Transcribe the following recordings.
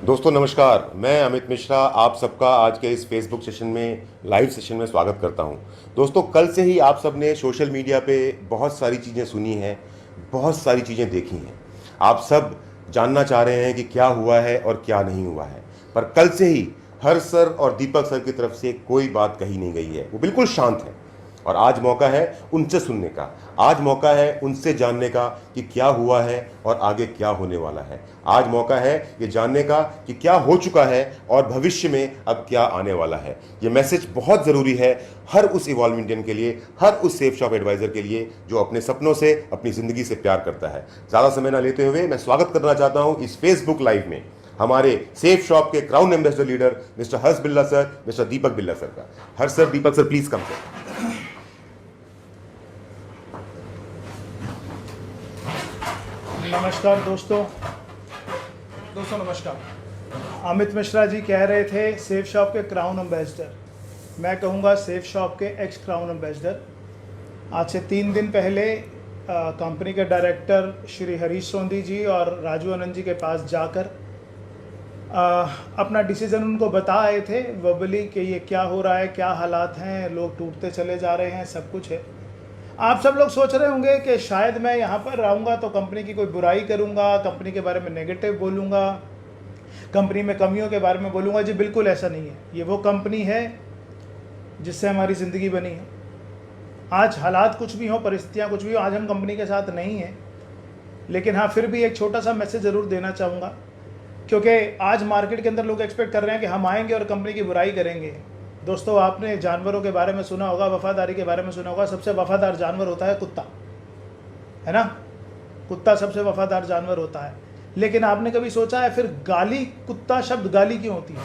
दोस्तों नमस्कार, मैं अमित मिश्रा आप सबका आज के इस फेसबुक सेशन में लाइव सेशन में स्वागत करता हूं। दोस्तों कल से ही आप सब ने सोशल मीडिया पे बहुत सारी चीज़ें सुनी हैं, बहुत सारी चीज़ें देखी हैं। आप सब जानना चाह रहे हैं कि क्या हुआ है और क्या नहीं हुआ है, पर कल से ही हर्ष सर और दीपक सर की तरफ से कोई बात कही नहीं गई है। वो बिल्कुल शांत है और आज मौका है उनसे सुनने का, आज मौका है उनसे जानने का कि क्या हुआ है और आगे क्या होने वाला है। आज मौका है ये जानने का कि क्या हो चुका है और भविष्य में अब क्या आने वाला है। ये मैसेज बहुत ज़रूरी है हर उस इवॉल्व इंडियन के लिए, हर उस सेफ शॉप एडवाइज़र के लिए जो अपने सपनों से, अपनी ज़िंदगी से प्यार करता है। ज़्यादा समय ना लेते हुए मैं स्वागत करना चाहता हूँ इस फेसबुक लाइव में हमारे सेफ शॉप के crown ambassador leader mister Harsh Billa sir, mister Deepak Billa sir का। Harsh sir, Deepak sir, please come sir. नमस्कार दोस्तों नमस्कार। अमित मिश्रा जी कह रहे थे सेफ शॉप के क्राउन एम्बेसडर, मैं कहूँगा सेफ शॉप के एक्स क्राउन एम्बेसडर। आज से 3 दिन पहले कंपनी के डायरेक्टर श्री हरीश सोंधी जी और राजू आनंद जी के पास जाकर अपना डिसीज़न उनको बता आए थे वर्बली कि ये क्या हो रहा है, क्या हालात हैं, लोग टूटते चले जा रहे हैं, सब कुछ है। आप सब लोग सोच रहे होंगे कि शायद मैं यहाँ पर रहूँगा तो कंपनी की कोई बुराई करूँगा, कंपनी के बारे में नेगेटिव बोलूँगा, कंपनी में कमियों के बारे में बोलूँगा। जी बिल्कुल ऐसा नहीं है। ये वो कंपनी है जिससे हमारी ज़िंदगी बनी है। आज हालात कुछ भी हों, परिस्थितियाँ कुछ भी हों, आज हम कंपनी के साथ नहीं हैं, लेकिन हाँ फिर भी एक छोटा सा मैसेज ज़रूर देना चाहूँगा, क्योंकि आज मार्केट के अंदर लोग एक्सपेक्ट कर रहे हैं कि हम आएंगे और कंपनी की बुराई करेंगे। दोस्तों आपने जानवरों के बारे में सुना होगा, वफादारी के बारे में सुना होगा। सबसे वफादार जानवर होता है कुत्ता, है ना। कुत्ता सबसे वफादार जानवर होता है। लेकिन आपने कभी सोचा है फिर गाली, कुत्ता शब्द गाली क्यों होती है?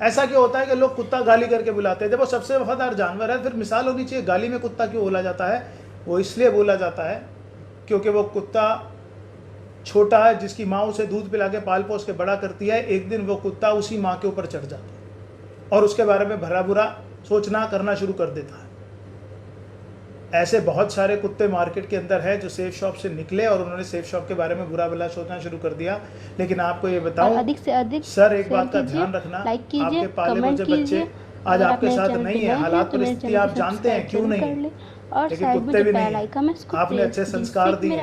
ऐसा क्यों होता है कि लोग कुत्ता गाली करके बुलाते हैं? जब वो सबसे वफादार जानवर है फिर मिसाल होनी चाहिए, गाली में कुत्ता क्यों बोला जाता है? वो इसलिए बोला जाता है क्योंकि वो कुत्ता छोटा है जिसकी माँ उसे दूध पिला के पाल पोस के बड़ा करती है। एक दिन वो कुत्ता उसी माँ के ऊपर चढ़ जाता है और उसके बारे में भला बुरा सोचना करना शुरू कर देता है। ऐसे बहुत सारे कुत्ते मार्केट के अंदर है जो सेफ शॉप से निकले और उन्होंने सेफ शॉप के बारे में बुरा भला सोचना शुरू कर दिया। लेकिन आपको ये बताऊं, अधिक से अधिक सर एक बात का ध्यान रखना, आपके पाले बच्चे बच्चे आज आपके साथ नहीं है, हालात परिस्थिति आप जानते हैं क्यों नहीं, लेकिन कुत्ते भी नहीं। आपने अच्छे संस्कार दिए,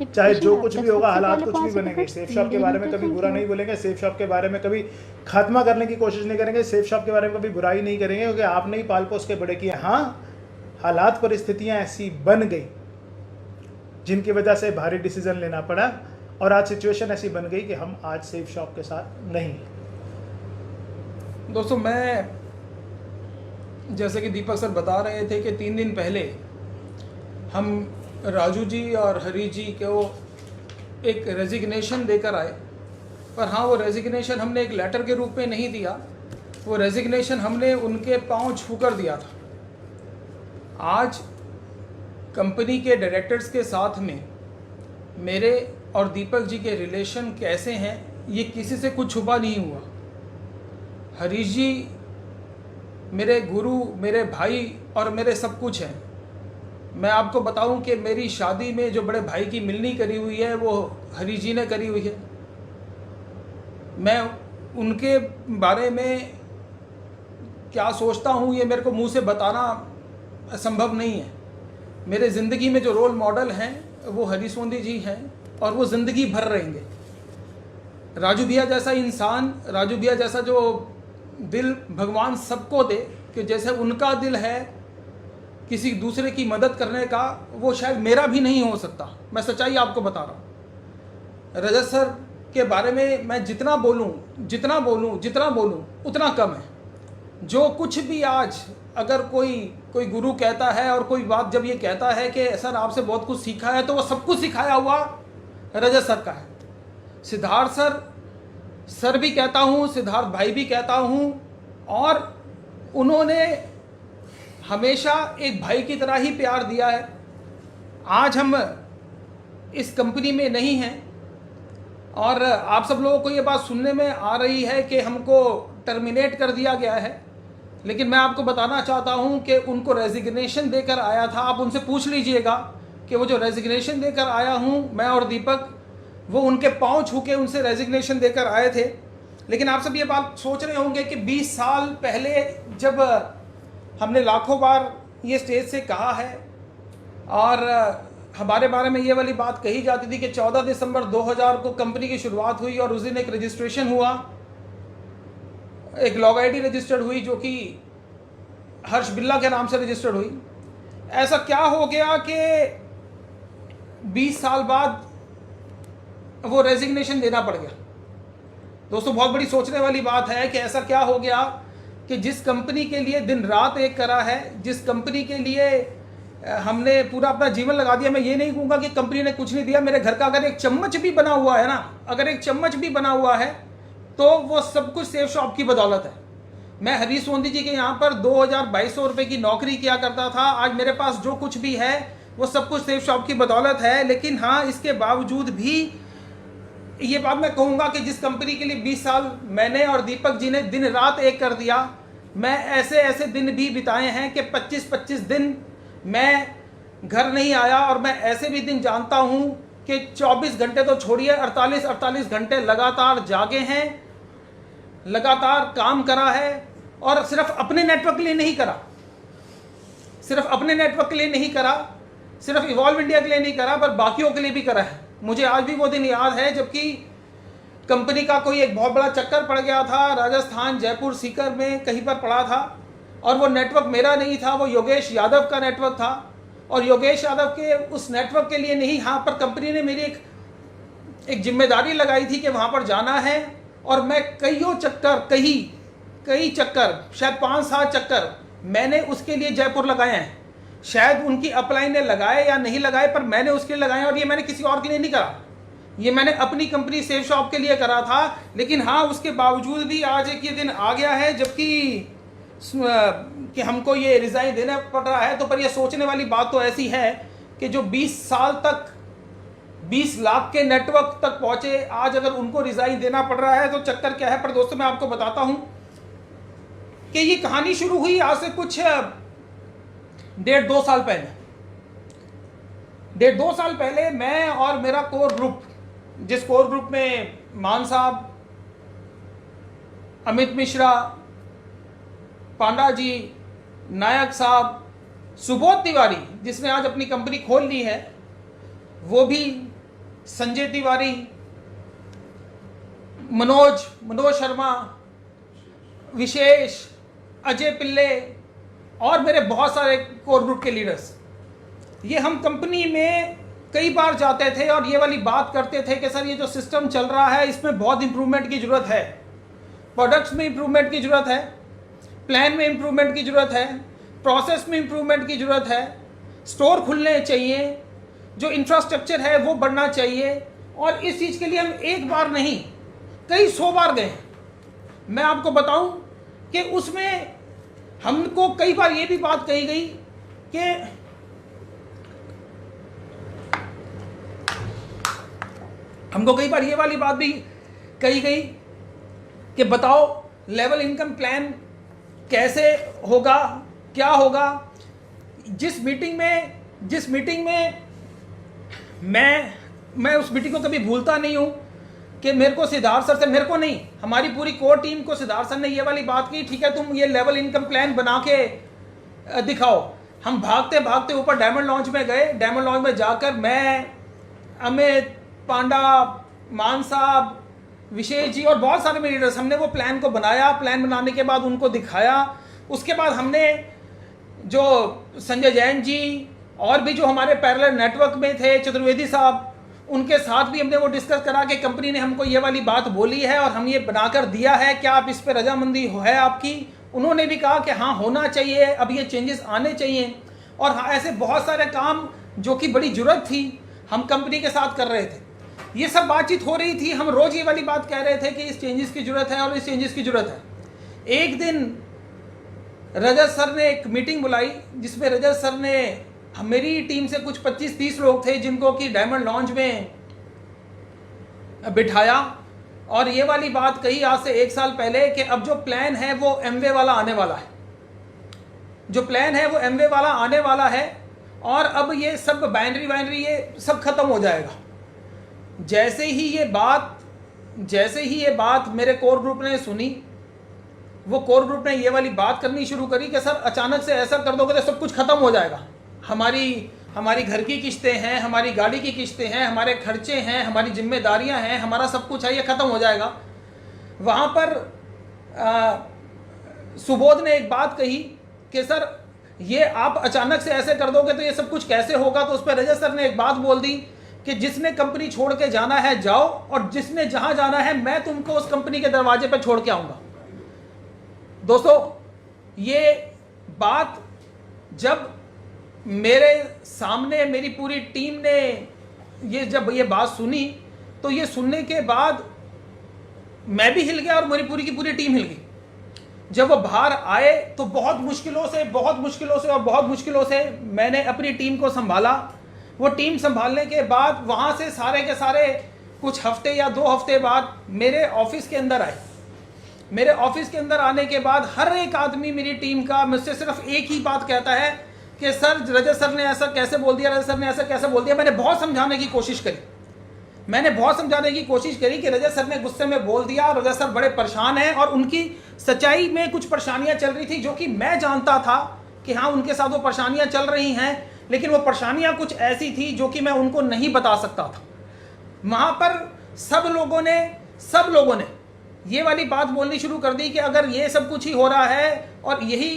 चाहे जो कुछ भी होगा, हालात कुछ भी बनेंगे। सेफ शॉप के बारे में कभी बुरा नहीं बोलेंगे, सेफ शॉप के बारे में कभी खात्मा करने की कोशिश नहीं करेंगे, सेफ शॉप के बारे में कभी बुराई नहीं करेंगे, क्योंकि आपने ही पाल पोस के बड़े किए। हाँ, हालात परिस्थितियाँ ऐसी बन गई जिनकी वजह से भारी डिसीजन लेना पड़ा और आज सिचुएशन ऐसी बन गई कि हम आज सेफ शॉप के साथ नहीं। दोस्तों मैं जैसे कि दीपक सर बता रहे थे कि 3 दिन पहले हम राजू जी और हरी जी को एक रेजिग्नेशन देकर आए, पर हाँ वो रेजिग्नेशन हमने एक लेटर के रूप में नहीं दिया, वो रेजिग्नेशन हमने उनके पांव छूकर दिया था। आज कंपनी के डायरेक्टर्स के साथ में मेरे और दीपक जी के रिलेशन कैसे हैं ये किसी से कुछ छुपा नहीं हुआ। हरीश जी मेरे गुरु, मेरे भाई और मेरे सब कुछ हैं। मैं आपको बताऊं कि मेरी शादी में जो बड़े भाई की मिलनी करी हुई है वो हरीश जी ने करी हुई है। मैं उनके बारे में क्या सोचता हूं ये मेरे को मुंह से बताना संभव नहीं है। मेरे ज़िंदगी में जो रोल मॉडल हैं वो हरीश सोंधी जी हैं और वो ज़िंदगी भर रहेंगे। राजू भैया जैसा इंसान, राजू भैया जैसा जो दिल भगवान सबको दे कि जैसे उनका दिल है किसी दूसरे की मदद करने का, वो शायद मेरा भी नहीं हो सकता। मैं सच्चाई आपको बता रहा हूँ। रजत सर के बारे में मैं जितना बोलूँ उतना कम है। जो कुछ भी आज अगर कोई गुरु कहता है और कोई बात जब ये कहता है कि सर आपसे बहुत कुछ सीखा है, तो वो सब कुछ सिखाया हुआ रजत सर का है। सिद्धार्थ सर भी कहता हूँ, सिद्धार्थ भाई भी कहता हूँ, और उन्होंने हमेशा एक भाई की तरह ही प्यार दिया है। आज हम इस कंपनी में नहीं हैं और आप सब लोगों को ये बात सुनने में आ रही है कि हमको टर्मिनेट कर दिया गया है, लेकिन मैं आपको बताना चाहता हूँ कि उनको रेजिग्नेशन देकर आया था। आप उनसे पूछ लीजिएगा कि वो जो रेजिग्नेशन देकर आया हूँ मैं और दीपक, वो उनके पाँव छू के उनसे रेजिग्नेशन देकर आए थे। लेकिन आप सब ये बात सोच रहे होंगे कि 20 साल पहले जब हमने लाखों बार ये स्टेज से कहा है और हमारे बारे में ये वाली बात कही जाती थी कि 14 दिसंबर 2000 को कंपनी की शुरुआत हुई और उस दिन एक रजिस्ट्रेशन हुआ, एक लॉग आईडी रजिस्टर्ड हुई जो कि हर्ष बिल्ला के नाम से रजिस्टर्ड हुई। ऐसा क्या हो गया कि 20 साल बाद वो रेजिग्नेशन देना पड़ गया? दोस्तों, बहुत बड़ी सोचने वाली बात है कि ऐसा क्या हो गया कि जिस कंपनी के लिए दिन रात एक करा है, जिस कंपनी के लिए हमने पूरा अपना जीवन लगा दिया। मैं ये नहीं कहूँगा कि कंपनी ने कुछ नहीं दिया, मेरे घर का अगर एक चम्मच भी बना हुआ है ना, अगर एक चम्मच भी बना हुआ है तो वो सब कुछ सेफ शॉप की बदौलत है। मैं हरीश सोंधी जी के यहाँ पर 2200 रुपये की नौकरी किया करता था, आज मेरे पास जो कुछ भी है वो सब कुछ सेफ शॉप की बदौलत है। लेकिन हाँ, इसके बावजूद भी ये बात मैं कहूँगा कि जिस कंपनी के लिए 20 साल मैंने और दीपक जी ने दिन रात एक कर दिया, मैं ऐसे ऐसे दिन भी बिताए हैं कि 25-25 दिन मैं घर नहीं आया, और मैं ऐसे भी दिन जानता हूँ कि 24 घंटे तो छोड़िए, 48 घंटे लगातार जागे हैं, लगातार काम करा है। और सिर्फ अपने नेटवर्क के लिए नहीं करा, सिर्फ अपने नेटवर्क के लिए नहीं करा, सिर्फ इवॉल्व इंडिया के लिए नहीं करा, पर बाकियों के लिए भी करा है। मुझे आज भी वो दिन याद है जबकि कंपनी का कोई एक बहुत बड़ा चक्कर पड़ गया था, राजस्थान जयपुर सीकर में कहीं पर पड़ा था, और वो नेटवर्क मेरा नहीं था, वो योगेश यादव का नेटवर्क था। और योगेश यादव के उस नेटवर्क के लिए नहीं, हाँ, पर कंपनी ने मेरी एक जिम्मेदारी लगाई थी कि वहाँ पर जाना है, और मैं कईयों चक्कर, कई चक्कर, शायद 5-7 चक्कर मैंने उसके लिए जयपुर लगाए हैं। शायद उनकी अपलाइन ने लगाए या नहीं लगाए, पर मैंने उसके लिए लगाए, और ये मैंने किसी और के लिए नहीं करा, ये मैंने अपनी कंपनी सेफ शॉप के लिए करा था। लेकिन हाँ, उसके बावजूद भी आज एक ये दिन आ गया है जबकि कि हमको ये रिज़ाइन देना पड़ रहा है। तो पर ये सोचने वाली बात तो ऐसी है कि जो 20 साल तक 20 लाख के नेटवर्क तक पहुंचे, आज अगर उनको रिज़ाइन देना पड़ रहा है तो चक्कर क्या है। पर दोस्तों, मैं आपको बताता हूं कि ये कहानी शुरू हुई आज से कुछ 1.5-2 साल पहले। 1.5-2 साल पहले मैं और मेरा कोर ग्रुप, जिस कोर ग्रुप में मान साहब, अमित मिश्रा, पांडा जी, नायक साहब, सुबोध तिवारी जिसने आज अपनी कंपनी खोल ली है, वो भी, संजय तिवारी, मनोज शर्मा, विशेष, अजय पिल्ले और मेरे बहुत सारे कोर ग्रुप के लीडर्स, ये हम कंपनी में कई बार जाते थे और ये वाली बात करते थे कि सर, ये जो सिस्टम चल रहा है इसमें बहुत इंप्रूवमेंट की ज़रूरत है, प्रोडक्ट्स में इंप्रूवमेंट की ज़रूरत है, प्लान में इंप्रूवमेंट की ज़रूरत है, प्रोसेस में इंप्रूवमेंट की ज़रूरत है, स्टोर खुलने चाहिए, जो इंफ्रास्ट्रक्चर है वो बढ़ना चाहिए। और इस चीज़ के लिए हम एक बार नहीं, कई 100 बार गए। मैं आपको बताऊं कि उसमें हमको कई बार ये भी बात कही गई कि हमको कई बार ये वाली बात भी कही गई कि बताओ लेवल इनकम प्लान कैसे होगा, क्या होगा। जिस मीटिंग में मैं उस मीटिंग को कभी भूलता नहीं हूँ कि मेरे को सिद्धार्थ सर से, मेरे को नहीं, हमारी पूरी कोर टीम को सिद्धार्थ सर ने ये वाली बात की, ठीक है तुम ये लेवल इनकम प्लान बना के दिखाओ। हम भागते भागते ऊपर डायमंड लॉन्च में गए। डायमंड लॉन्च में जाकर मैं, अमित, पांडा, मान साहब, विशेष जी और बहुत सारे मेरे लीडर्स, हमने वो प्लान को बनाया। प्लान बनाने के बाद उनको दिखाया। उसके बाद हमने जो संजय जैन जी और भी जो हमारे पैरेलल नेटवर्क में थे, चतुर्वेदी साहब, उनके साथ भी हमने वो डिस्कस करा कि कंपनी ने हमको ये वाली बात बोली है और हम ये बनाकर दिया है, क्या आप इस पर रजामंदी है आपकी। उन्होंने भी कहा कि हाँ होना चाहिए, अब ये चेंजेस आने चाहिए। और हाँ, ऐसे बहुत सारे काम जो कि बड़ी ज़रूरत थी हम कंपनी के साथ कर रहे थे। ये सब बातचीत हो रही थी, हम रोज़ ये वाली बात कह रहे थे कि इस चेंजेस की ज़रूरत है और इस चेंजेस की ज़रूरत है। एक दिन रजत सर ने एक मीटिंग बुलाई जिसमें रजत सर ने, मेरी टीम से कुछ 25-30 लोग थे जिनको कि डायमंड लॉन्च में बिठाया और ये वाली बात कही आज से 1 साल पहले कि अब जो प्लान है वो एमवे वाला आने वाला है, जो प्लान है वो एमवे वाला आने वाला है और अब ये सब बाइनरी ये सब खत्म हो जाएगा। जैसे ही ये बात जैसे ही ये बात मेरे कोर ग्रुप ने सुनी, वो कोर ग्रुप ने ये वाली बात करनी शुरू करी कि सर अचानक से ऐसा कर दोगे तो सब कुछ ख़त्म हो जाएगा। हमारी घर की किस्तें हैं, हमारी गाड़ी की किस्तें हैं, हमारे खर्चे हैं, हमारी जिम्मेदारियां हैं, हमारा सब कुछ है, ये ख़त्म हो जाएगा। वहाँ पर सुबोध ने एक बात कही कि सर ये आप अचानक से ऐसे कर दोगे तो ये सब कुछ कैसे होगा। तो उस पर रजत सर ने एक बात बोल दी कि जिसने कंपनी छोड़ के जाना है जाओ, और जिसने जहां जाना है मैं तुमको उस कंपनी के दरवाजे पर छोड़ के आऊंगा। दोस्तों, ये बात जब मेरे सामने मेरी पूरी टीम ने जब ये बात सुनी, तो ये सुनने के बाद मैं भी हिल गया और मेरी पूरी की पूरी टीम हिल गई। जब वो बाहर आए तो बहुत मुश्किलों से मैंने अपनी टीम को संभाला। वो टीम संभालने के बाद वहाँ से सारे के सारे कुछ हफ्ते या 2 हफ्ते बाद मेरे ऑफिस के अंदर आए। मेरे ऑफिस के अंदर आने के बाद हर एक आदमी मेरी टीम का मुझसे सिर्फ एक ही बात कहता है कि सर रजत सर ने ऐसा कैसे बोल दिया, रजत सर ने ऐसा कैसे बोल दिया। मैंने बहुत समझाने की कोशिश करी कि रजत सर ने गुस्से में बोल दिया। रजत सर बड़े परेशान हैं और उनकी सच्चाई में कुछ परेशानियां चल रही थी जो कि मैं जानता था कि हाँ उनके साथ वो परेशानियां चल रही हैं, लेकिन वो परेशानियां कुछ ऐसी थी जो कि मैं उनको नहीं बता सकता था। वहाँ पर सब लोगों ने ये वाली बात बोलनी शुरू कर दी कि अगर ये सब कुछ ही हो रहा है और यही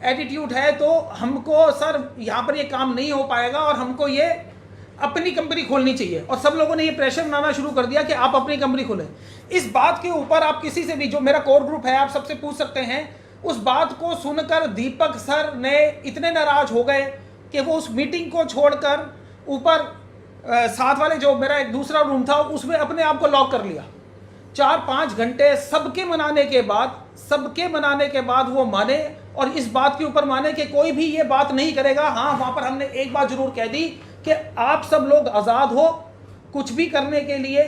एटीट्यूड है तो हमको सर यहाँ पर ये काम नहीं हो पाएगा और हमको ये अपनी कंपनी खोलनी चाहिए। और सब लोगों ने ये प्रेशर बनाना शुरू कर दिया कि आप अपनी कंपनी खोलें। इस बात के ऊपर आप किसी से भी, जो मेरा कोर ग्रुप है, आप सबसे पूछ सकते हैं। उस बात को सुनकर दीपक सर ने इतने नाराज हो गए कि वो उस मीटिंग को छोड़कर ऊपर साथ वाले जो मेरा एक दूसरा रूम था उसमें अपने आप को लॉक कर लिया। 4-5 घंटे सबके मनाने के बाद वो माने, और इस बात के ऊपर माने कि कोई भी ये बात नहीं करेगा। हाँ, वहाँ पर हमने एक बात जरूर कह दी कि आप सब लोग आज़ाद हो, कुछ भी करने के लिए,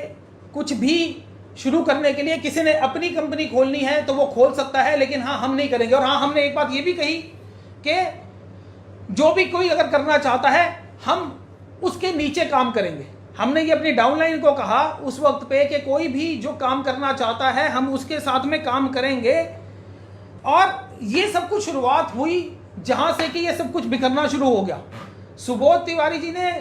कुछ भी शुरू करने के लिए। किसी ने अपनी कंपनी खोलनी है तो वो खोल सकता है, लेकिन हाँ हम नहीं करेंगे। और हाँ, हमने एक बात ये भी कही कि जो भी कोई अगर करना चाहता है हम उसके नीचे काम करेंगे। हमने ये अपनी डाउनलाइन को कहा उस वक्त पे कि कोई भी जो काम करना चाहता है हम उसके साथ में काम करेंगे। और ये सब कुछ शुरुआत हुई जहां से कि ये सब कुछ बिखरना शुरू हो गया। सुबोध तिवारी जी ने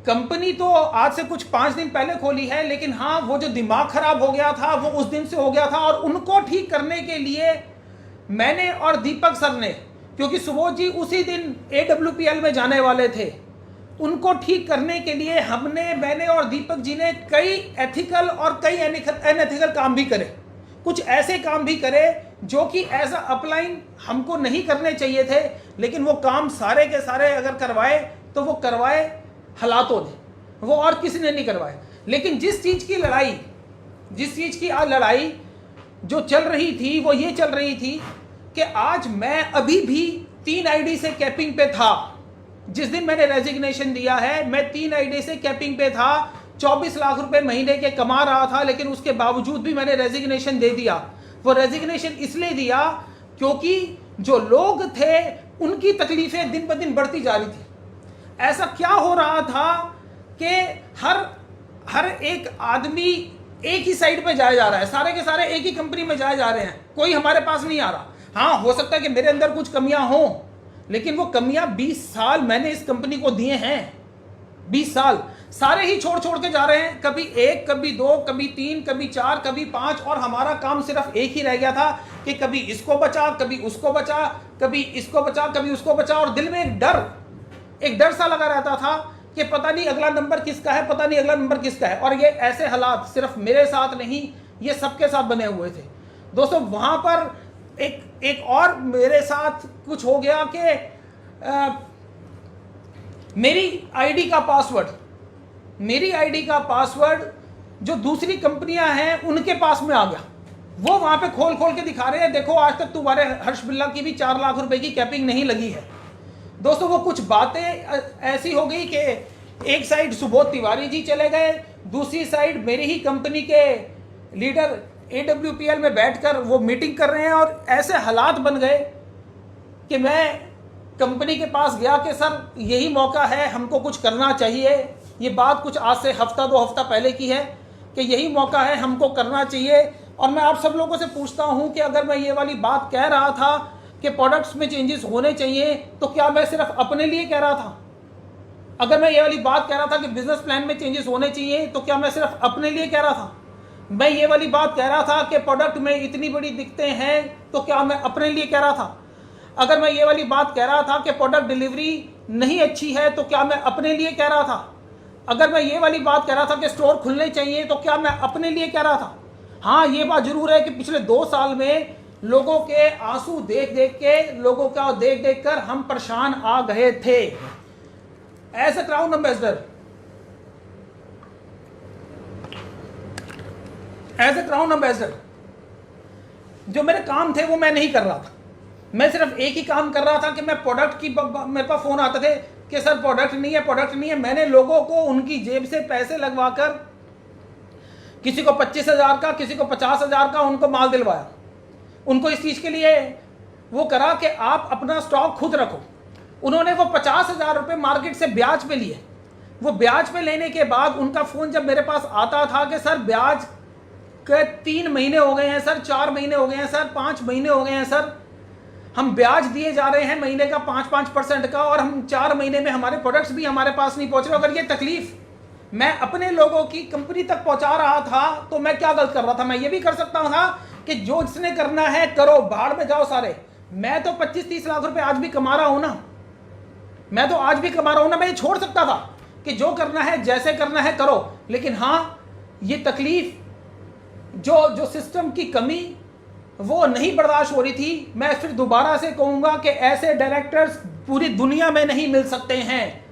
कंपनी तो आज से कुछ 5 दिन पहले खोली है, लेकिन हाँ वो जो दिमाग खराब हो गया था वो उस दिन से हो गया था। और उनको ठीक करने के लिए मैंने और दीपक सर ने, क्योंकि सुबोध जी उसी दिन AWPL में जाने वाले थे, उनको ठीक करने के लिए मैंने और दीपक जी ने कई एथिकल और कई अनएथिकल काम भी करे। कुछ ऐसे काम भी करे जो कि एज अ अपलाइन हमको नहीं करने चाहिए थे, लेकिन वो काम सारे के सारे अगर करवाए तो वो करवाए हालातों ने, वो और किसी ने नहीं करवाए। लेकिन जिस चीज़ की आज लड़ाई जो चल रही थी वो ये चल रही थी कि आज मैं अभी भी 3 आईडी से कैपिंग पे था। जिस दिन मैंने रेजिग्नेशन दिया है मैं 3 आईडी से कैपिंग पे था, 24 लाख रुपए महीने के कमा रहा था, लेकिन उसके बावजूद भी मैंने रेजिग्नेशन दे दिया। वो रेजिग्नेशन इसलिए दिया क्योंकि जो लोग थे उनकी तकलीफें दिन ब दिन बढ़ती जा रही थी। ऐसा क्या हो रहा था कि हर एक आदमी एक ही साइड पे जाया जा रहा है, सारे के सारे एक ही कंपनी में जाए जा रहे हैं, कोई हमारे पास नहीं आ रहा। हाँ, हो सकता है कि मेरे अंदर कुछ कमियां हों, लेकिन वो कमियां 20 साल मैंने इस कंपनी को दिए हैं। 20 साल सारे ही छोड़ के जा रहे हैं, कभी 1, कभी 2, कभी 3, कभी 4, कभी 5, और हमारा काम सिर्फ एक ही रह गया था कि कभी इसको बचा, कभी उसको बचा, कभी इसको बचा, कभी उसको बचा। और दिल में एक डर सा लगा रहता था कि पता नहीं अगला नंबर किसका है, पता नहीं अगला नंबर किसका है। और ये ऐसे हालात सिर्फ मेरे साथ नहीं, ये सबके साथ बने हुए थे। दोस्तों, वहाँ पर एक और मेरे साथ कुछ हो गया कि मेरी आईडी का पासवर्ड जो दूसरी कंपनियां हैं उनके पास में आ गया। वो वहां पे खोल के दिखा रहे हैं, देखो आज तक तुम्हारे हर्ष बिल्ला की भी 4 लाख रुपए की कैपिंग नहीं लगी है। दोस्तों, वो कुछ बातें ऐसी हो गई कि एक साइड सुबोध तिवारी जी चले गए, दूसरी साइड मेरी ही कंपनी के लीडर AWPL में बैठकर वो मीटिंग कर रहे हैं। और ऐसे हालात बन गए कि मैं कंपनी के पास गया कि सर यही मौका है, हमको कुछ करना चाहिए। ये बात कुछ आज से हफ्ता 2 हफ्ता पहले की है कि यही मौका है, हमको करना चाहिए। और मैं आप सब लोगों से पूछता हूँ कि अगर मैं ये वाली बात कह रहा था कि प्रोडक्ट्स में चेंजेस होने चाहिए, तो क्या मैं सिर्फ अपने लिए कह रहा था? अगर मैं ये वाली बात कह रहा था कि बिजनेस प्लान में चेंजेस होने चाहिए, तो क्या मैं सिर्फ अपने लिए कह रहा था? मैं ये वाली बात कह रहा था कि प्रोडक्ट में इतनी बड़ी दिक्कतें हैं, तो क्या मैं अपने लिए कह रहा था? अगर मैं ये वाली बात कह रहा था कि प्रोडक्ट डिलीवरी नहीं अच्छी है, तो क्या मैं अपने लिए कह रहा था? अगर मैं ये वाली बात कह रहा था कि स्टोर खुलने चाहिए, तो क्या मैं अपने लिए कह रहा था? हाँ, ये बात जरूर है कि पिछले 2 साल में लोगों के आंसू देख देख के, लोगों का देख देख कर हम परेशान आ गए थे। एज ए क्राउन एम्बेसडर, जो मेरे काम थे वो मैं नहीं कर रहा था। मैं सिर्फ एक ही काम कर रहा था कि मैं प्रोडक्ट की, मेरे पास फोन आते थे कि सर प्रोडक्ट नहीं है, प्रोडक्ट नहीं है। मैंने लोगों को उनकी जेब से पैसे लगवाकर, किसी को 25,000 का, किसी को 50,000 का उनको माल दिलवाया। उनको इस चीज़ के लिए वो करा कि आप अपना स्टॉक खुद रखो। उन्होंने वो 50,000 रुपये मार्केट से ब्याज पे लिए। वो ब्याज पे लेने के बाद उनका फ़ोन जब मेरे पास आता था कि सर ब्याज के 3 महीने हो गए हैं सर, 4 महीने हो गए हैं सर, 5 महीने हो गए हैं सर, हम ब्याज दिए जा रहे हैं महीने का 5-5% का, और हम 4 महीने में हमारे प्रोडक्ट्स भी हमारे पास नहीं पहुंच रहे। अगर ये तकलीफ मैं अपने लोगों की कंपनी तक पहुंचा रहा था, तो मैं क्या गलत कर रहा था? मैं ये भी कर सकता था कि जो इसने करना है करो, बाहर में जाओ सारे। मैं तो 25-30 लाख रुपए आज भी कमा रहा हूं ना, मैं तो आज भी कमा रहा हूं ना। मैं ये छोड़ सकता था कि जो करना है, जैसे करना है करो। लेकिन हाँ, ये तकलीफ, जो सिस्टम की कमी, वो नहीं बर्दाश्त हो रही थी। मैं फिर दोबारा से कहूंगा कि ऐसे डायरेक्टर्स पूरी दुनिया में नहीं मिल सकते हैं।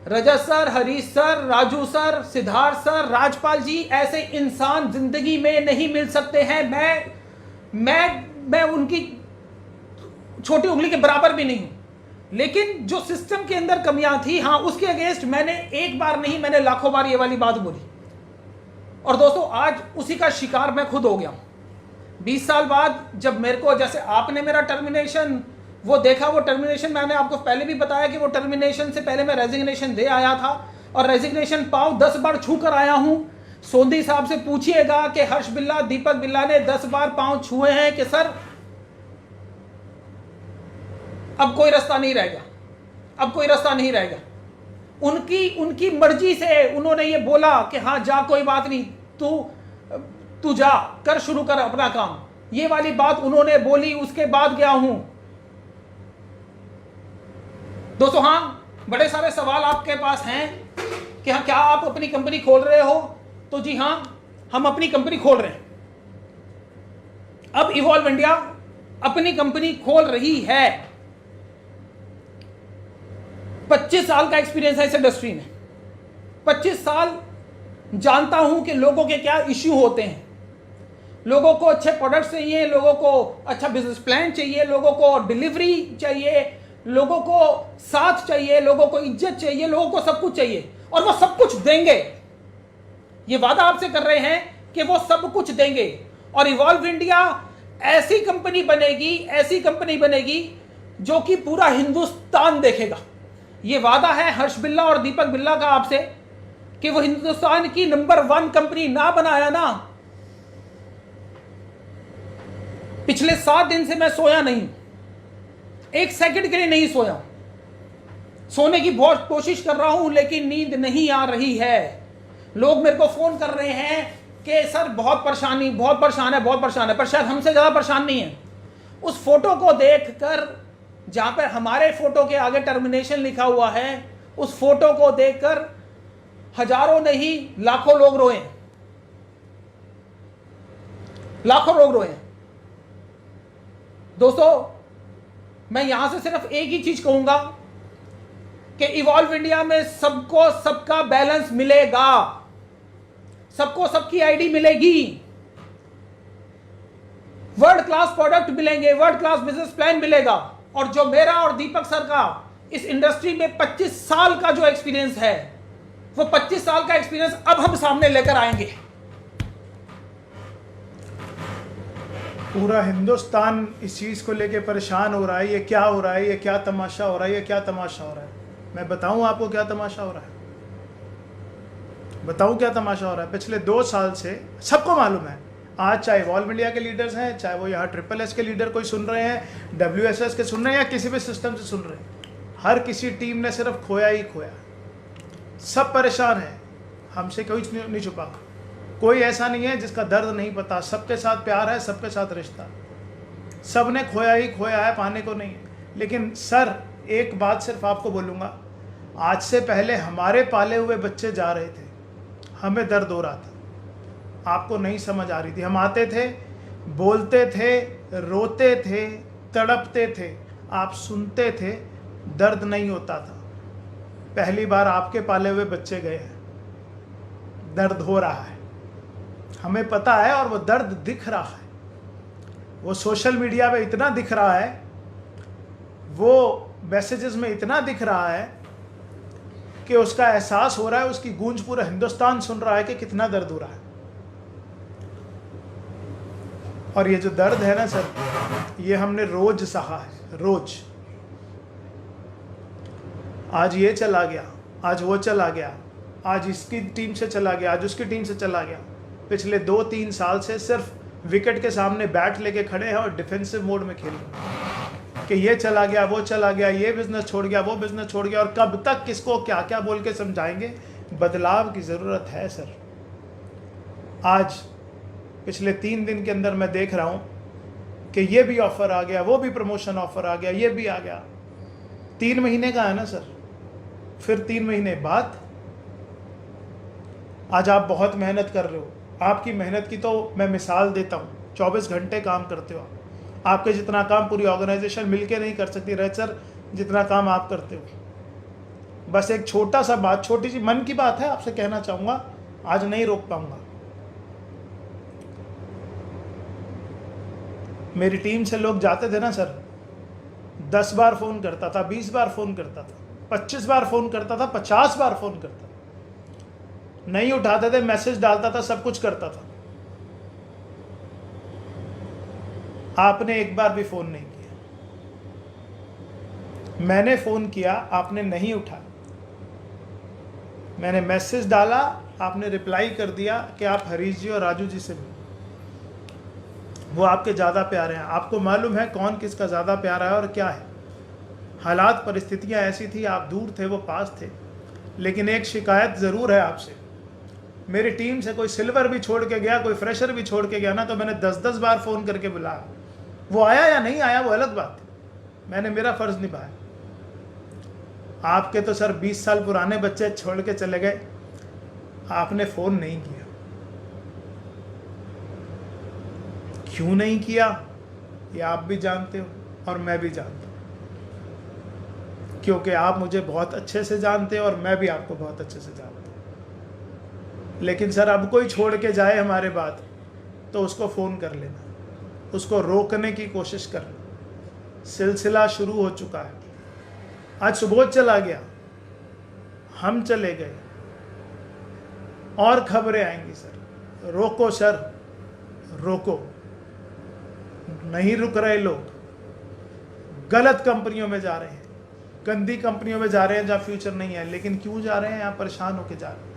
Rajat sir, Harish sir, Raju sir, Siddharth sir, Rajpal ji, ऐसे इंसान जिंदगी में नहीं मिल सकते हैं। मैं उनकी छोटी उंगली के बराबर भी नहीं हूं, लेकिन जो सिस्टम के अंदर कमियां थी, हाँ, उसके अगेंस्ट मैंने एक बार नहीं, मैंने लाखों बार ये वाली बात बोली। और दोस्तों, आज उसी का शिकार मैं खुद हो गया हूं। 20 साल बाद जब मेरे को, जैसे आपने मेरा टर्मिनेशन वो देखा, वो टर्मिनेशन मैंने आपको पहले भी बताया कि वो टर्मिनेशन से पहले मैं रेजिग्नेशन दे आया था, और रेजिग्नेशन पाँव 10 बार छू कर आया हूं। सोंधी साहब से पूछिएगा कि हर्ष बिल्ला, दीपक बिल्ला ने 10 बार पाँव छुए हैं कि सर अब कोई रास्ता नहीं रहेगा, अब कोई रास्ता नहीं रहेगा। उनकी मर्जी से उन्होंने ये बोला कि हाँ जा, कोई बात नहीं, तू जा, कर, शुरू कर अपना काम। ये वाली बात उन्होंने बोली, उसके बाद गया हूं। दोस्तों, हाँ, बड़े सारे सवाल आपके पास हैं कि हाँ, क्या आप अपनी कंपनी खोल रहे हो? तो जी हाँ, हम अपनी कंपनी खोल रहे हैं। अब इवॉल्व इंडिया अपनी कंपनी खोल रही है। 25 साल का एक्सपीरियंस है इस इंडस्ट्री में। 25 साल जानता हूं कि लोगों के क्या इश्यू होते हैं। लोगों को अच्छे प्रोडक्ट्स चाहिए, लोगों को अच्छा बिजनेस प्लान चाहिए, लोगों को डिलीवरी चाहिए, लोगों को साथ चाहिए, लोगों को इज्जत चाहिए, लोगों को सब कुछ चाहिए, और वो सब कुछ देंगे। ये वादा आपसे कर रहे हैं कि वो सब कुछ देंगे। और इवॉल्व इंडिया ऐसी कंपनी बनेगी, ऐसी कंपनी बनेगी जो कि पूरा हिंदुस्तान देखेगा। ये वादा है हर्ष बिल्ला और दीपक बिल्ला का आपसे कि वो हिंदुस्तान की नंबर 1 कंपनी ना बनाया ना। पिछले 7 दिन से मैं सोया नहीं, 1 सेकंड के लिए नहीं सोया। सोने की बहुत कोशिश कर रहा हूं, लेकिन नींद नहीं आ रही है। लोग मेरे को फोन कर रहे हैं कि सर बहुत परेशानी, बहुत परेशान है, बहुत परेशान है, पर शायद हमसे ज्यादा परेशान नहीं है। उस फोटो को देखकर, जहां पर हमारे फोटो के आगे टर्मिनेशन लिखा हुआ है, उस फोटो को देखकर हजारों नहीं लाखों लोग रोए, लाखों लोग रोए। दोस्तों, मैं यहां से सिर्फ एक ही चीज कहूंगा कि इवॉल्व इंडिया में सबको सबका बैलेंस मिलेगा, सबको सबकी आईडी मिलेगी, वर्ल्ड क्लास प्रोडक्ट मिलेंगे, वर्ल्ड क्लास बिजनेस प्लान मिलेगा। और जो मेरा और दीपक सर का इस इंडस्ट्री में 25 साल का जो एक्सपीरियंस है, वो 25 साल का एक्सपीरियंस अब हम सामने लेकर आएंगे। पूरा हिंदुस्तान इस चीज़ को लेके परेशान हो रहा है। ये क्या हो रहा है, ये क्या तमाशा हो रहा है, ये क्या तमाशा हो रहा है। मैं बताऊं आपको क्या तमाशा हो रहा है, बताऊं क्या तमाशा हो रहा है? पिछले 2 साल से सबको मालूम है, आज चाहे वॉल्व इंडिया के लीडर्स हैं, चाहे वो यहाँ SSS के लीडर कोई सुन रहे हैं, WSS के सुन रहे हैं, या किसी भी सिस्टम से सुन रहे हैं, हर किसी टीम ने सिर्फ खोया ही खोया। सब परेशान हैं, हमसे कोई नहीं छुपा। कोई ऐसा नहीं है जिसका दर्द नहीं पता, सबके साथ प्यार है, सबके साथ रिश्ता। सब ने खोया ही खोया है, पाने को नहीं है। लेकिन सर एक बात सिर्फ आपको बोलूँगा, आज से पहले हमारे पाले हुए बच्चे जा रहे थे, हमें दर्द हो रहा था, आपको नहीं समझ आ रही थी। हम आते थे, बोलते थे, रोते थे, तड़पते थे, आप सुनते थे, दर्द नहीं होता था। पहली बार आपके पाले हुए बच्चे गए हैं, दर्द हो रहा है, हमें पता है, और वो दर्द दिख रहा है। वो सोशल मीडिया पे इतना दिख रहा है, वो मैसेजेस में इतना दिख रहा है कि उसका एहसास हो रहा है, उसकी गूंज पूरा हिंदुस्तान सुन रहा है कि कितना दर्द हो रहा है। और ये जो दर्द है ना सर, ये हमने रोज सहा है, रोज। आज ये चला गया, आज वो चला गया, आज इसकी टीम से चला गया, आज उसकी टीम से चला गया। पिछले 2-3 साल से सिर्फ विकेट के सामने बैट लेके खड़े हैं और डिफेंसिव मोड में खेल रहे हैं कि ये चला गया, वो चला गया, ये बिजनेस छोड़ गया, वो बिजनेस छोड़ गया। और कब तक किसको क्या क्या बोल के समझाएंगे? बदलाव की ज़रूरत है सर। आज पिछले 3 दिन के अंदर मैं देख रहा हूँ कि ये भी ऑफ़र आ गया, वो भी प्रमोशन ऑफ़र आ गया, ये भी आ गया। 3 महीने का है ना सर, फिर 3 महीने बाद। आज आप बहुत मेहनत कर रहे हो, आपकी मेहनत की तो मैं मिसाल देता हूँ। 24 घंटे काम करते हो, आपके जितना काम पूरी ऑर्गेनाइजेशन मिलके नहीं कर सकती रहे सर, जितना काम आप करते हो। बस एक छोटा सा बात, छोटी सी मन की बात है, आपसे कहना चाहूँगा, आज नहीं रोक पाऊँगा। मेरी टीम से लोग जाते थे ना सर, 10 बार फ़ोन करता था, 20 बार फ़ोन करता था, 25 बार फ़ोन करता था, 50 बार फ़ोन करता था, नहीं उठाते थे, मैसेज डालता था, सब कुछ करता था। आपने एक बार भी फ़ोन नहीं किया, मैंने फ़ोन किया, आपने नहीं उठाया। मैंने मैसेज डाला, आपने रिप्लाई कर दिया कि आप हरीश जी और राजू जी से मिलो, वो आपके ज़्यादा प्यारे हैं। आपको मालूम है कौन किसका ज़्यादा प्यारा है और क्या है। हालात परिस्थितियाँ ऐसी थी, आप दूर थे, वो पास थे। लेकिन एक शिकायत ज़रूर है आपसे, मेरी टीम से कोई सिल्वर भी छोड़ के गया, कोई फ्रेशर भी छोड़ के गया ना, तो मैंने 10-10 बार फ़ोन करके बुलाया। वो आया या नहीं आया वो अलग बात है, मैंने मेरा फ़र्ज़ निभाया। आपके तो सर 20 साल पुराने बच्चे छोड़ के चले गए, आपने फ़ोन नहीं किया। क्यों नहीं किया ये आप भी जानते हो और मैं भी जानता हूँ, क्योंकि आप मुझे बहुत अच्छे से जानते हो और मैं भी आपको बहुत अच्छे से जानता हूँ। लेकिन सर अब कोई छोड़ के जाए हमारे बाद तो उसको फ़ोन कर लेना, उसको रोकने की कोशिश करना। सिलसिला शुरू हो चुका है। आज सुबोध चला गया, हम चले गए, और खबरें आएंगी सर। रोको सर, रोको। नहीं रुक रहे लोग, गलत कंपनियों में जा रहे हैं, गंदी कंपनियों में जा रहे हैं जहाँ फ्यूचर नहीं है। लेकिन क्यों जा रहे हैं? यहाँ परेशान होके जा रहे हैं,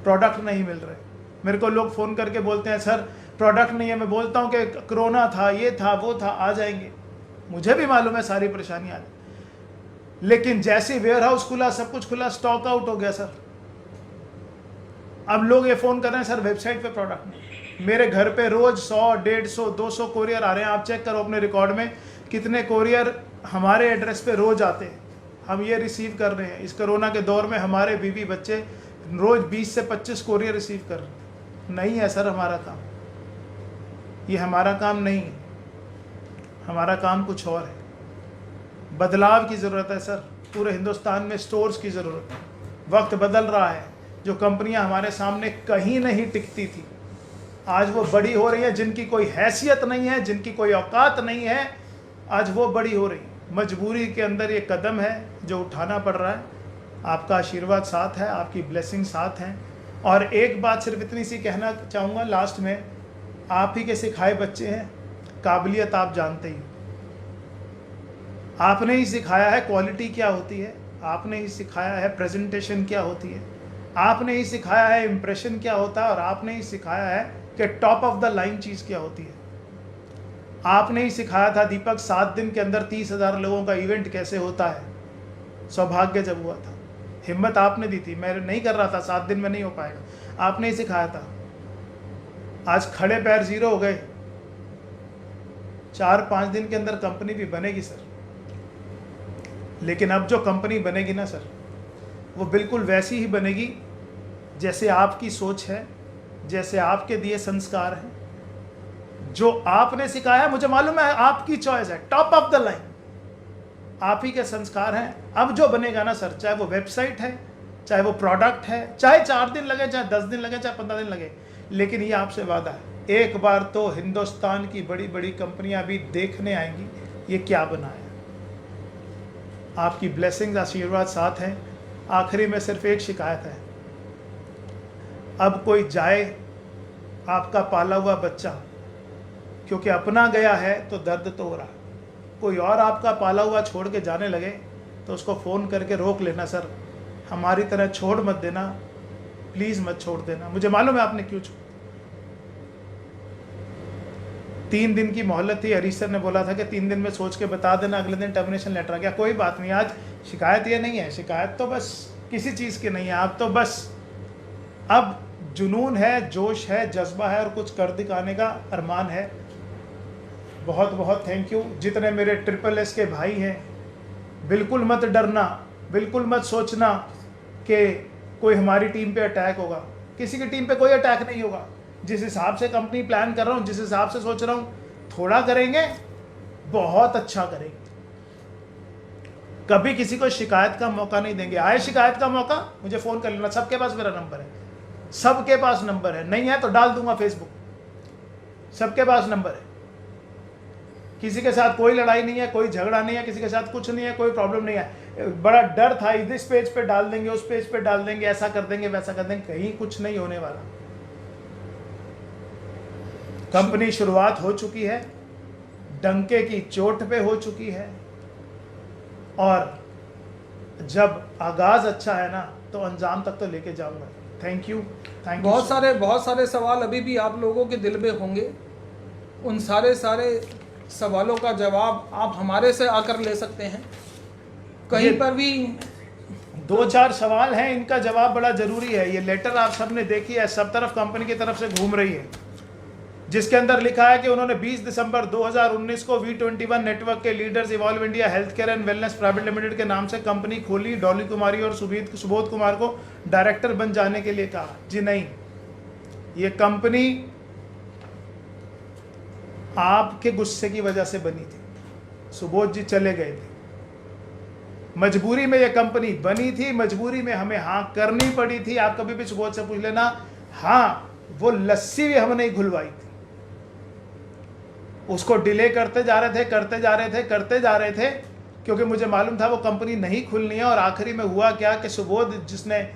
प्रोडक्ट नहीं मिल रहे। मेरे को लोग फ़ोन करके बोलते हैं सर प्रोडक्ट नहीं है। मैं बोलता हूँ कि कोरोना था, ये था, वो था, आ जाएंगे। मुझे भी मालूम है सारी परेशानी आ जाए, लेकिन जैसे वेयर हाउस खुला, सब कुछ खुला, स्टॉक आउट हो गया सर। अब लोग ये फ़ोन कर रहे हैं सर वेबसाइट पे प्रोडक्ट नहीं। मेरे घर पे रोज़ 100, 150, 200 कोरियर आ रहे हैं। आप चेक करो अपने रिकॉर्ड में कितने कोरियर हमारे एड्रेस पे रोज़ आते हैं, हम ये रिसीव कर रहे हैं। इस कोरोना के दौर में हमारे बीवी बच्चे रोज़ 20 से 25 कोरियर रिसीव कर रहे हैं। नहीं है सर हमारा काम, ये हमारा काम नहीं है, हमारा काम कुछ और है। बदलाव की ज़रूरत है सर, पूरे हिंदुस्तान में स्टोर्स की ज़रूरत है। वक्त बदल रहा है। जो कंपनियां हमारे सामने कहीं नहीं टिकती थी, आज वो बड़ी हो रही हैं। जिनकी कोई हैसियत नहीं है, जिनकी कोई औकात नहीं है, आज वो बड़ी हो रही हैं। मजबूरी के अंदर ये कदम है जो उठाना पड़ रहा है। आपका आशीर्वाद साथ है, आपकी ब्लेसिंग साथ हैं। और एक बात सिर्फ इतनी सी कहना चाहूँगा लास्ट में, आप ही के सिखाए बच्चे हैं, काबिलियत आप जानते ही, आपने ही सिखाया है क्वालिटी क्या होती है, आपने ही सिखाया है प्रेजेंटेशन क्या होती है, आपने ही सिखाया है इम्प्रेशन क्या होता है, और आपने ही सिखाया है कि टॉप ऑफ द लाइन चीज़ क्या होती है। आपने ही सिखाया था दीपक 7 दिन के अंदर 30,000 लोगों का इवेंट कैसे होता है। सौभाग्य जब हुआ था, हिम्मत आपने दी थी, मैं नहीं कर रहा था, 7 दिन में नहीं हो पाएगा, आपने ही सिखाया था। आज खड़े पैर 0 हो गए, 4-5 दिन के अंदर कंपनी भी बनेगी सर। लेकिन अब जो कंपनी बनेगी ना सर, वो बिल्कुल वैसी ही बनेगी जैसे आपकी सोच है, जैसे आपके दिए संस्कार हैं, जो आपने सिखाया। मुझे मालूम है आपकी चॉइस है, टॉप ऑफ द लाइन आप ही के संस्कार हैं। अब जो बनेगा ना सर, चाहे वो वेबसाइट है, चाहे वो प्रोडक्ट है, चाहे 4 दिन लगे, चाहे 10 दिन लगे, चाहे 15 दिन लगे, लेकिन ये आपसे वादा है, एक बार तो हिंदुस्तान की बड़ी बड़ी कंपनियां भी देखने आएंगी ये क्या बनाया। आपकी ब्लेसिंग्स, आशीर्वाद साथ हैं। आखिरी में सिर्फ एक शिकायत है, अब कोई जाए आपका पाला हुआ बच्चा, क्योंकि अपना गया है तो दर्द तो हो रहा, कोई और आपका पाला हुआ छोड़ के जाने लगे तो उसको फ़ोन करके रोक लेना सर, हमारी तरह छोड़ मत देना, प्लीज़ मत छोड़ देना। मुझे मालूम है आपने क्यों छोड़। 3 दिन की मोहलत थी, हरीश सर ने बोला था कि 3 दिन में सोच के बता देना, अगले दिन टर्मिनेशन लेटर आ गया। कोई बात नहीं, आज शिकायत ये नहीं है, शिकायत तो बस किसी चीज़ की नहीं है, आप तो बस अब जुनून है, जोश है, जज्बा है और कुछ कर दिखाने का अरमान है। बहुत बहुत थैंक यू। जितने मेरे SSS के भाई हैं, बिल्कुल मत डरना, बिल्कुल मत सोचना कि कोई हमारी टीम पे अटैक होगा। किसी की टीम पे कोई अटैक नहीं होगा। जिस हिसाब से कंपनी प्लान कर रहा हूँ, जिस हिसाब से सोच रहा हूँ, थोड़ा करेंगे, बहुत अच्छा करेंगे। कभी किसी को शिकायत का मौका नहीं देंगे। आए शिकायत का मौका, मुझे फ़ोन कर लेना, सबके पास मेरा नंबर है, सबके पास नंबर है, नहीं है तो डाल दूंगा फेसबुक, सबके पास नंबर है। किसी के साथ कोई लड़ाई नहीं है, कोई झगड़ा नहीं है, किसी के साथ कुछ नहीं है, कोई प्रॉब्लम नहीं है। बड़ा डर था, इस पेज पे डाल देंगे, उस पेज पे डाल देंगे, ऐसा कर देंगे, वैसा कर देंगे, कहीं कुछ नहीं होने वाला। कंपनी शुरुआत हो चुकी है, डंके की चोट पे हो चुकी है, और जब आगाज अच्छा है ना तो अंजाम तक तो लेके जाऊंगा। Thank you, thank you. बहुत सारे सवाल अभी भी आप लोगों के दिल में होंगे। उन सारे सवालों का जवाब आप हमारे से आकर ले सकते हैं। कहीं पर भी 2-4 सवाल हैं, इनका जवाब बड़ा ज़रूरी है। ये लेटर आप सबने देखी है, सब तरफ कंपनी की तरफ से घूम रही है, जिसके अंदर लिखा है कि उन्होंने 20 दिसंबर 2019 को V21 नेटवर्क के leaders evolve India health care and wellness private limited के नाम से कंपनी खोली। डॉली कुमारी और सुबोध कुमार को डायरेक्टर बन जाने के लिए कहा। जी नहीं, ये कंपनी आपके गुस्से की वजह से बनी थी। सुबोध जी चले गए थे, मजबूरी में ये कंपनी बनी थी, मजबूरी में हमें हाँ करनी पड़ी थी। आप कभी भी सुबोध से पूछ लेना, हाँ वो लस्सी भी हमने ही घुलवाई थी। उसको डिले करते जा रहे थे, क्योंकि मुझे मालूम था वो कंपनी नहीं खुलनी है। और आखिरी में हुआ क्या कि सुबोध, जिसने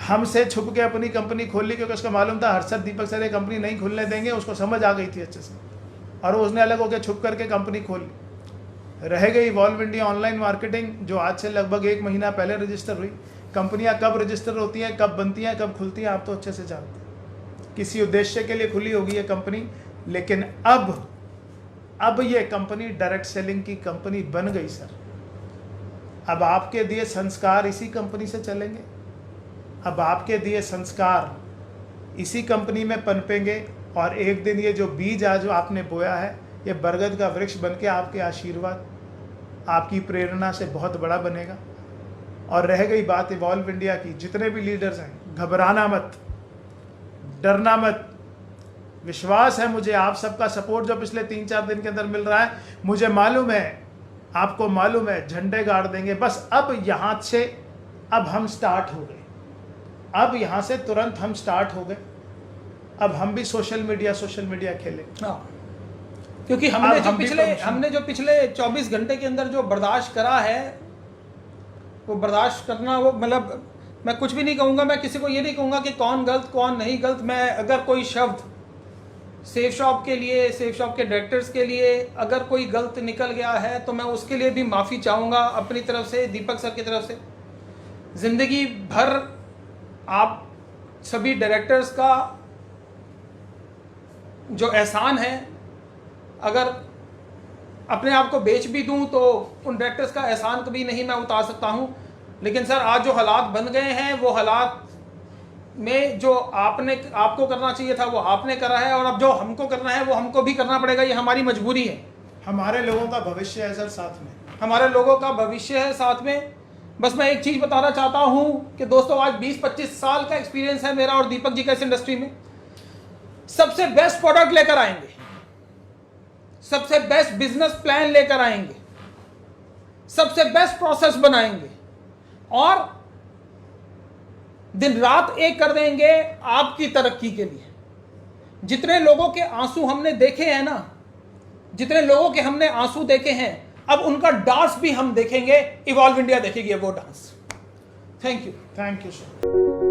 हमसे छुप के अपनी कंपनी खोल ली, क्योंकि उसको मालूम था हर्षद दीपक सर ये कंपनी नहीं खुलने देंगे, उसको समझ आ गई थी अच्छे से, और उसने अलग होकर छुप करके कंपनी खोल ली। रह गई इवॉल्व इंडिया ऑनलाइन मार्केटिंग, जो आज से लगभग 1 महीना पहले रजिस्टर हुई। कंपनियां कब रजिस्टर होती हैं, कब बनती हैं, कब खुलती हैं, आप तो अच्छे से जानते हैं। किसी उद्देश्य के लिए खुली होगी ये कंपनी, लेकिन अब ये कंपनी डायरेक्ट सेलिंग की कंपनी बन गई सर। अब आपके दिए संस्कार इसी कंपनी से चलेंगे, अब आपके दिए संस्कार इसी कंपनी में पनपेंगे, और एक दिन ये जो बीज आज आपने बोया है, ये बरगद का वृक्ष बन के आपके आशीर्वाद, आपकी प्रेरणा से बहुत बड़ा बनेगा। और रह गई बात इवॉल्व इंडिया की, जितने भी लीडर्स हैं, घबराना मत, डरना मत। विश्वास है मुझे आप सबका सपोर्ट जो पिछले 3-4 दिन के अंदर मिल रहा है, मुझे मालूम है, आपको मालूम है, झंडे गाड़ देंगे। बस अब यहाँ से अब हम स्टार्ट हो गए, अब यहाँ से तुरंत हम स्टार्ट हो गए। अब हम भी सोशल मीडिया खेलें। हाँ, क्योंकि हमने जो पिछले 24 घंटे के अंदर जो बर्दाश्त करा है, वो बर्दाश्त करना, वो मतलब मैं कुछ भी नहीं कहूँगा, मैं किसी को ये नहीं कहूँगा कि कौन गलत कौन नहीं गलत। मैं अगर कोई शब्द सेफ शॉप के लिए, सेफ शॉप के डायरेक्टर्स के लिए अगर कोई गलत निकल गया है, तो मैं उसके लिए भी माफ़ी चाहूँगा अपनी तरफ से, दीपक सर की तरफ से। ज़िंदगी भर आप सभी डायरेक्टर्स का जो एहसान है, अगर अपने आप को बेच भी दूं तो उन डायरेक्टर्स का एहसान कभी नहीं मैं उतार सकता हूं। लेकिन सर आज जो हालात बन गए हैं, वो हालात में जो आपको करना चाहिए था वो आपने करा है, और अब जो हमको करना है वो हमको भी करना पड़ेगा। ये हमारी मजबूरी है। हमारे लोगों का भविष्य है सर साथ में। हमारे लोगों का भविष्य है साथ में। बस मैं एक चीज़ बताना चाहता हूं कि दोस्तों, आज 20-25 साल का एक्सपीरियंस है मेरा और दीपक जी का इस इंडस्ट्री में। सबसे बेस्ट प्रोडक्ट लेकर आएंगे, सबसे बेस्ट बिजनेस प्लान लेकर आएंगे, सबसे बेस्ट प्रोसेस बनाएंगे और दिन रात एक कर देंगे आपकी तरक्की के लिए। जितने लोगों के आंसू हमने देखे हैं ना, जितने लोगों के हमने आंसू देखे हैं, अब उनका डांस भी हम देखेंगे। इवॉल्व इंडिया देखेगी वो dance. Thank you. Thank you sir.